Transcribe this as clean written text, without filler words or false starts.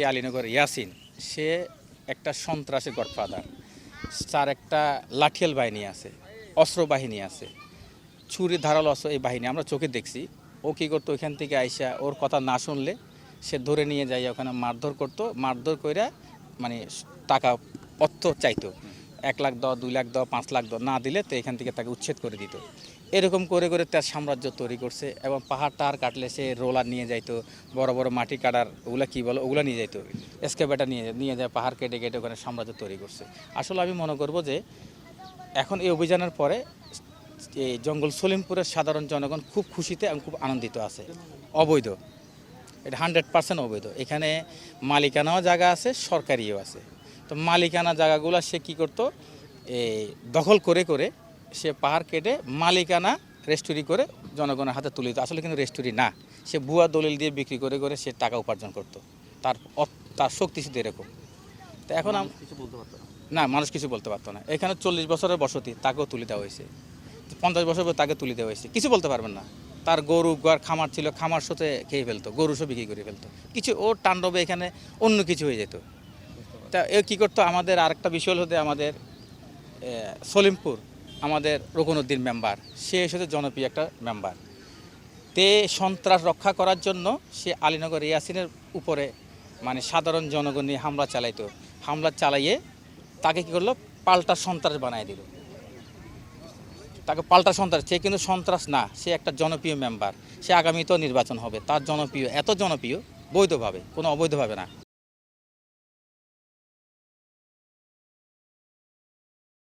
আলীনগর ইয়াসিন সে একটা সন্ত্রাসের গডফাদার। তার একটা লাঠিয়াল বাহিনী আছে, অস্ত্র বাহিনী আছে, ছুরি ধারালো অস্ত্র এই বাহিনী আমরা চোখে দেখছি। ও কী করতো, ওইখান থেকে আইসা ওর কথা না শুনলে সে ধরে নিয়ে যায়, ওখানে মারধর করতো। মারধর কইরা মানে টাকা অর্থ চাইতো, 1 লাখ দাও, 2 লাখ দাও, 5 লাখ দাও, না দিলে তো এখান থেকে তাকে উচ্ছেদ করে দিত। এরকম করে করে তার সাম্রাজ্য তৈরি করছে। এবং পাহাড় টাহাড় কাটলে সে রোলার নিয়ে যাইতো, বড় বড় মাটি কাটার ওগুলা কী বলো ওগুলো নিয়ে যাইতো, এসকেভেটার নিয়ে যায়, পাহাড় কেটে কেটে ওখানে সাম্রাজ্য তৈরি করছে। আসলে আমি মনে করব যে এখন এই অভিযানের পরে এই জঙ্গল সলিমপুরের সাধারণ জনগণ খুব খুশিতে এবং খুব আনন্দিত আছে। অবৈধ, এটা 100% অবৈধ। এখানে মালিকানাও জায়গা আছে, সরকারিও আছে। তো মালিকানা জায়গাগুলো সে কী করতো, এই দখল করে করে সে পাহাড় কেটে মালিকানা রেস্টোরি করে জনগণের হাতে তুলে দিত। আসলে কিন্তু রেস্টোরি না, সে ভুয়া দলিল দিয়ে বিক্রি করে করে সে টাকা উপার্জন করতো। তার শক্তি শুধু এরকম। তো এখন কিছু বলতে পারতো না, মানুষ কিছু বলতে পারতো না। এখানে 40 বছরের বসতি, তাকেও তুলে দেওয়া হয়েছে। 50 বছর পর তাকে তুলে দেওয়া হয়েছে, কিছু বলতে পারবেন না। তার গরু গোয়ার খামার ছিল, খামার সাথে খেয়ে ফেলতো, গরু সব বিক্রি করে ফেলতো। কিছু ওর তাণ্ডবে এখানে অন্য কিছু হয়ে যেত। তা এ কী করতো, আমাদের আরেকটা বিষয় হতে আমাদের সলিমপুর আমাদের রুকনউদ্দিন মেম্বার, সে সাথে জনপ্রিয় একটা মেম্বার। তে সন্ত্রাস রক্ষা করার জন্য সে আলীনগর ইয়াসিনের উপরে মানে সাধারণ জনগণ নিয়ে হামলা চালাইতো। হামলা চালাইয়ে তাকে কী করলো, পাল্টা সন্ত্রাস বানিয়ে দিল। তাকে পাল্টা সন্ত্রাস, সে কিন্তু সন্ত্রাস না, সে একটা জনপ্রিয় মেম্বার। সে আগামীতেও নির্বাচন হবে। তার জনপ্রিয়, এত জনপ্রিয় বৈধভাবে, কোনো অবৈধভাবে না।